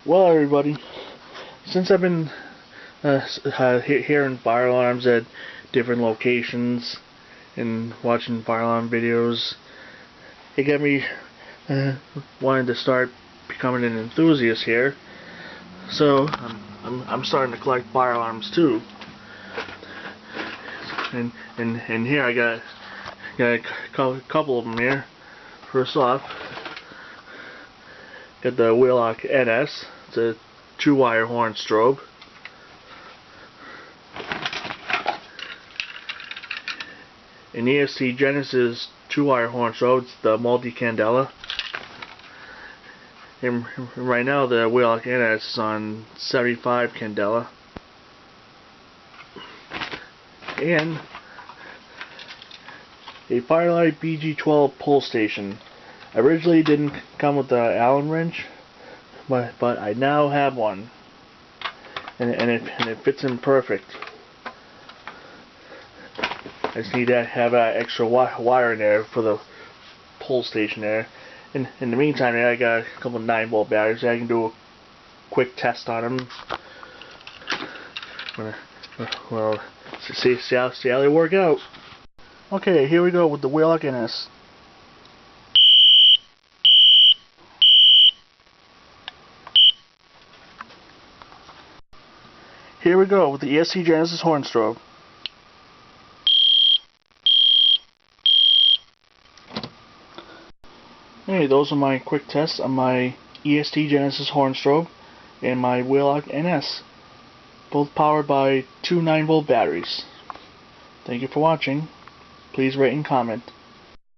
Well, everybody, since I've been hearing fire alarms at different locations and watching fire alarm videos, it got me wanting to start becoming an enthusiast here. So I'm starting to collect fire alarms too. And here I got a couple of them here. First off, got the Wheelock NS. It's a 2-wire horn strobe. An EST Genesis 2-wire horn strobe. It's the multi-candela. And right now the Wheelock NS is on 75 candela. And a Firelight BG12 pull station. Originally didn't come with the Allen wrench, but I now have one, and it fits in perfect. I just need to have that extra wire in there for the pull station there. In the meantime, I got a couple of 9-volt batteries. I can do a quick test on them. Well, see how they work out. Okay, here we go with the Wheelock NS. Here we go with the EST Genesis Horn Strobe. Hey, those are my quick tests on my EST Genesis Horn Strobe and my Wheelock NS. Both powered by two 9-volt batteries. Thank you for watching. Please rate and comment.